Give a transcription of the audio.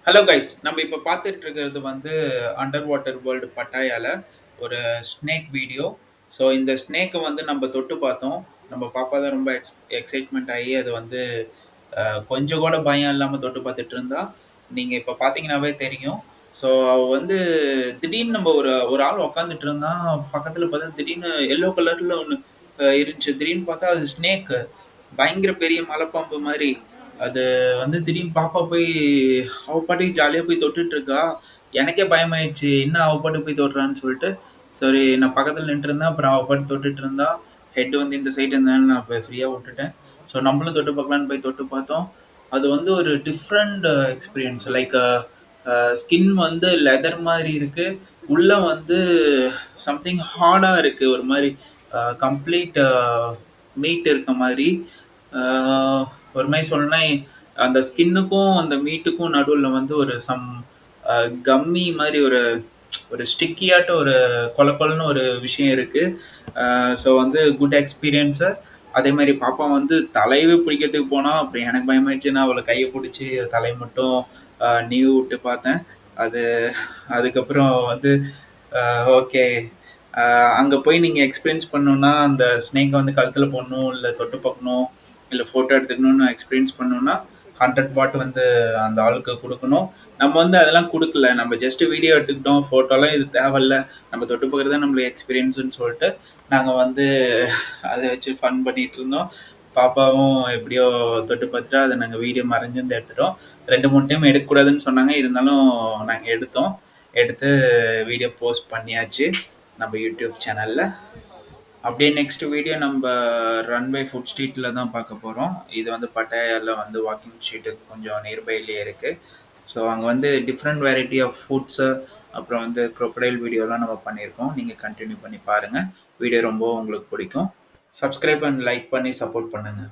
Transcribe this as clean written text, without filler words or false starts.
Hello guys. நம்ம இப்ப பார்த்துட்டு இருக்கிறது வந்து அண்டர் வாட்டர் வேர்ல்டு பட்டாயால ஒரு ஸ்னேக் வீடியோ. ஸோ இந்த ஸ்னேக்க வந்து நம்ம தொட்டு பார்த்தோம். நம்ம பாப்பா தான் ரொம்ப எக்ஸைட்மெண்ட் ஆகி அது வந்து கொஞ்சம் கூட பயம் இல்லாம தொட்டு பார்த்துட்டு இருந்தா. நீங்க இப்ப பார்த்தீங்கன்னாவே தெரியும். ஸோ அவ வந்து திடீர்னு நம்ம ஒரு ஒரு ஆள் உட்காந்துட்டு இருந்தான். பக்கத்துல பார்த்தா திடீர்னு எல்லோ கலர்ல ஒண்ணு இருந்துச்சு. திடீர்னு பார்த்தா அது ஸ்னேக். பயங்கர பெரிய மலைப்பாம்பு மாரி. அது வந்து திடீர்னு பாப்பா போய் அவ பாட்டுக்கு ஜாலியா போய் தொட்டுட்டு இருக்கா. எனக்கே பயமாயிடுச்சு. என்ன அவ பாட்டுக்கு போய் தொடுறான்னு சொல்லிட்டு, சரி நான் பக்கத்துல நின்னுட்டுருந்தேன். அப்புறம் அவ பாட்டுக்கு தொட்டுட்டு இருந்தா. ஹெட் வந்து இந்த சைடு இருந்ததுனால நான் போய் ஃப்ரீயா விட்டுட்டேன். ஸோ நம்மளும் தொட்டு பார்க்கலான்னு போய் தொட்டு பார்த்தோம். அது வந்து ஒரு டிஃப்ரெண்ட் எக்ஸ்பீரியன்ஸ். லைக் ஸ்கின் வந்து லெதர் மாரி இருக்கு. உள்ள வந்து சம்திங் ஹார்டா இருக்கு. ஒரு மாரி கம்ப்ளீட் மீட் இருக்க மாரி. ஆ ஒரு மாரி சொல்லணும்னா, அந்த ஸ்கின்னுக்கும், அந்த மீட்டுக்கும் நடுவுல வந்து ஒரு அ கம்மி மாரி ஒரு ஒரு ஸ்டிக்கியாட்ட ஒரு கொல கொலன்னு ஒரு விஷயம் இருக்கு. ஸோ வந்து குட் எக்ஸ்பீரியன்ஸு. அதேமாரி பாப்பா வந்து தலையவே பிடிக்கிறதுக்கு போனா, அப்புறம் எனக்கு பயமாயிடுச்சு. நான் அவள கைய புடிச்சு தலைய மட்டும் நீவி விட்டு பார்த்தேன். அது அதுக்கப்புறம் வந்து அ ஓகே. அ அங்க போய் நீங்க எக்ஸ்பீரியன்ஸ் பண்ணணும்னா, அந்த ஸ்னேக்க வந்து கழுத்துல போடணும், இல்ல தொட்டு பார்க்கணும், இல்ல ஃபோட்டோ எடுத்துக்கணும்னு எக்ஸ்பீரியன்ஸ் பண்ணணும்னா, 100 பாட் வந்து அந்த ஆளுக்கு குடுக்கணும். நம்ம வந்து அதெல்லாம் குடுக்கல. நம்ம ஜஸ்ட் வீடியோ எடுத்துக்கிட்டோம். ஃபோட்டோலாம் இது தேவையில்ல. நம்ம தொட்டு பார்க்குறது தான் நம்மளுடைய எக்ஸ்பீரியன்ஸ்ன்னு சொல்ட்டு, நாங்க வந்து அத வச்சு ஃபன் பண்ணிட்டு இருந்தோம். பாப்பாவும் எப்படியோ தொட்டு பார்த்துட்டா, அத நாங்க வீடியோ மறைஞ்சிருந்து எடுத்துட்டோம். 2, 3 டைம் எடுக்கக்கூடாதுன்னு சொன்னாங்க. இருந்தாலும் நாங்க எடுத்தோம். எடுத்து வீடியோ போஸ்ட் பண்ணியாச்சு. நம்ம யூடியூப் சேனல்ல. அப்படியே நெக்ஸ்ட் வீடியோ நம்ப ரன்வே ஃபுட் ஸ்ட்ரீட்ல தான் பார்க்க போறோம். இது வந்து பட்டாயால வந்து வாக்கிங் ஸ்ட்ரீட் கொஞ்சம் நியர்பைலயே இருக்கு. ஸோ அங்க வந்து டிஃப்ரெண்ட் வெரைட்டி ஆஃப் ஃபுட்ஸு, அப்புறம் வந்து க்ரொக்கடைல் வீடியோலாம் நம்ம பண்ணியிருக்கோம். நீங்க கன்டின்யூ பண்ணி பாருங்க. வீடியோ ரொம்ப உங்களுக்கு பிடிக்கும். சப்ஸ்கிரைப் அண்ட் லைக் பண்ணி சப்போர்ட் பண்ணுங்க.